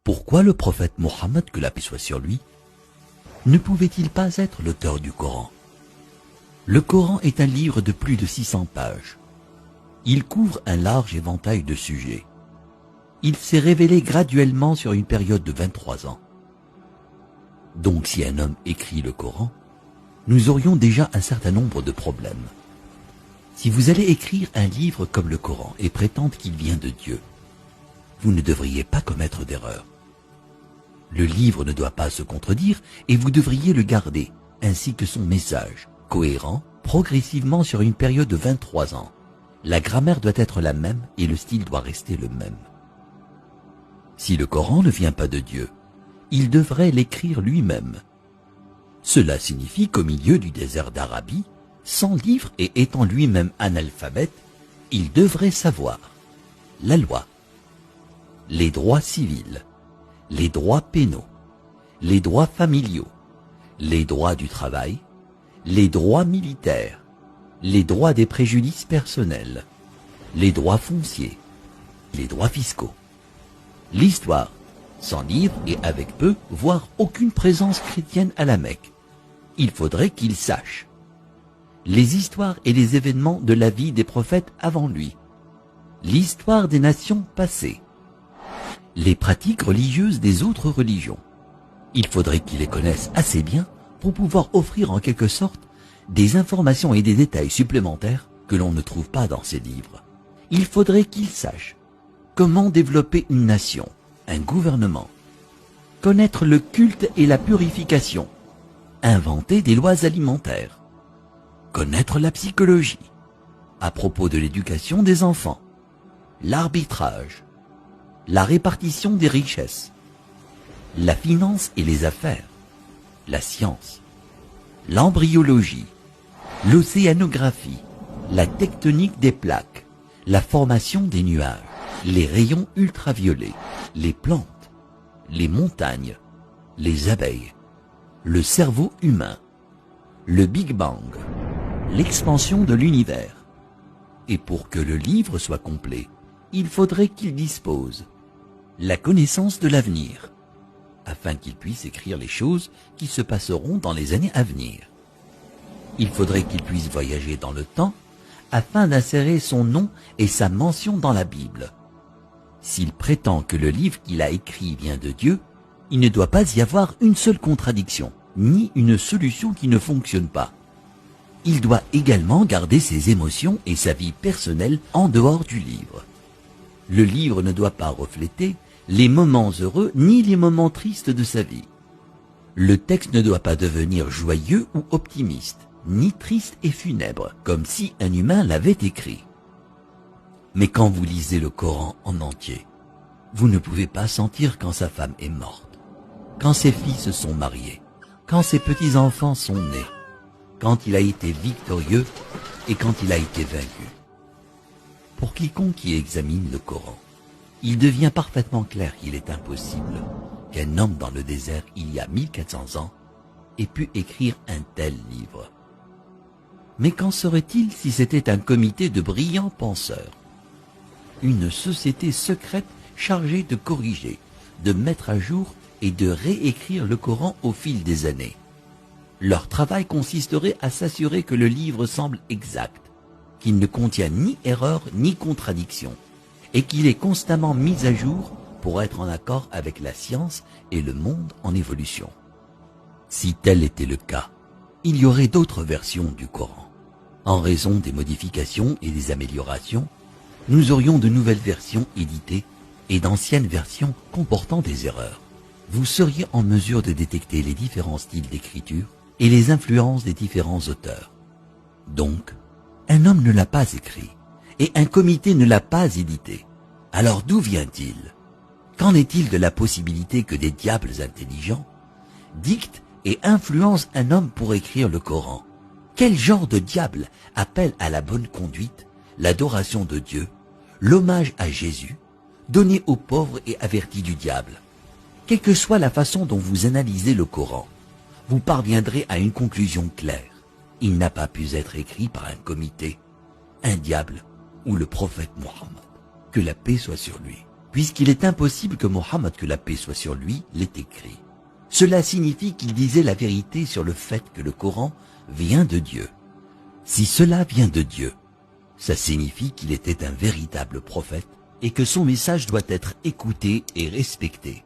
Pourquoi le prophète Mohammed, que la paix soit sur lui, ne pouvait-il pas être l'auteur du Coran? Le Coran est un livre de plus de 600 pages. Il couvre un large éventail de sujets. Il s'est révélé graduellement sur une période de 23 ans. Donc si un homme écrit le Coran, nous aurions déjà un certain nombre de problèmes. Si vous allez écrire un livre comme le Coran et prétendre qu'il vient de Dieu, vous ne devriez pas commettre d'erreur. Le livre ne doit pas se contredire et vous devriez le garder, ainsi que son message, cohérent, progressivement sur une période de 23 ans. La grammaire doit être la même et le style doit rester le même. Si le Coran ne vient pas de Dieu, il devrait l'écrire lui-même. Cela signifie qu'au milieu du désert d'Arabie, sans livre et étant lui-même analphabète, il devrait savoir la loi, les droits civils, les droits pénaux, les droits familiaux, les droits du travail, les droits militaires, les droits des préjudices personnels, les droits fonciers, les droits fiscaux. L'histoire, sans livre et avec peu, voire aucune présence chrétienne à la Mecque. Il faudrait qu'il sache les histoires et les événements de la vie des prophètes avant lui, l'histoire des nations passées, les pratiques religieuses des autres religions. Il faudrait qu'il les connaisse assez bien pour pouvoir offrir en quelque sorte des informations et des détails supplémentaires que l'on ne trouve pas dans ces livres. Il faudrait qu'il sache comment développer une nation, un gouvernement, connaître le culte et la purification, inventer des lois alimentaires, connaître la psychologie, à propos de l'éducation des enfants, l'arbitrage, la répartition des richesses, la finance et les affaires, la science, l'embryologie, l'océanographie, la tectonique des plaques, la formation des nuages, les rayons ultraviolets, les plantes, les montagnes, les abeilles, le cerveau humain, le Big Bang, l'expansion de l'univers. Et pour que le livre soit complet, il faudrait qu'il dispose la connaissance de l'avenir, afin qu'il puisse écrire les choses qui se passeront dans les années à venir. Il faudrait qu'il puisse voyager dans le temps, afin d'insérer son nom et sa mention dans la Bible. S'il prétend que le livre qu'il a écrit vient de Dieu, il ne doit pas y avoir une seule contradiction, ni une solution qui ne fonctionne pas. Il doit également garder ses émotions et sa vie personnelle en dehors du livre. Le livre ne doit pas refléter les moments heureux ni les moments tristes de sa vie. Le texte ne doit pas devenir joyeux ou optimiste, ni triste et funèbre, comme si un humain l'avait écrit. Mais quand vous lisez le Coran en entier, vous ne pouvez pas sentir quand sa femme est morte, quand ses filles se sont mariées, quand ses petits-enfants sont nés, quand il a été victorieux et quand il a été vaincu. Pour quiconque qui examine le Coran, il devient parfaitement clair qu'il est impossible qu'un homme dans le désert il y a 1400 ans ait pu écrire un tel livre. Mais qu'en serait-il si c'était un comité de brillants penseurs, une société secrète chargée de corriger, de mettre à jour et de réécrire le Coran au fil des années? Leur travail consisterait à s'assurer que le livre semble exact, qu'il ne contient ni erreur ni contradiction, et qu'il est constamment mis à jour pour être en accord avec la science et le monde en évolution. Si tel était le cas, il y aurait d'autres versions du Coran. En raison des modifications et des améliorations, nous aurions de nouvelles versions éditées et d'anciennes versions comportant des erreurs. Vous seriez en mesure de détecter les différents styles d'écriture et les influences des différents auteurs. Donc, un homme ne l'a pas écrit, et un comité ne l'a pas édité. Alors d'où vient-il? Qu'en est-il de la possibilité que des diables intelligents dictent et influencent un homme pour écrire le Coran? Quel genre de diable appelle à la bonne conduite, l'adoration de Dieu, l'hommage à Jésus, donné aux pauvres et averti du diable? Quelle que soit la façon dont vous analysez le Coran, vous parviendrez à une conclusion claire. Il n'a pas pu être écrit par un comité, un diable ou le prophète Mohammed. Que la paix soit sur lui. puisqu'il est impossible que Mohammed, que la paix soit sur lui, l'ait écrit. Cela signifie qu'il disait la vérité sur le fait que le Coran vient de Dieu. Si cela vient de Dieu, ça signifie qu'il était un véritable prophète et que son message doit être écouté et respecté.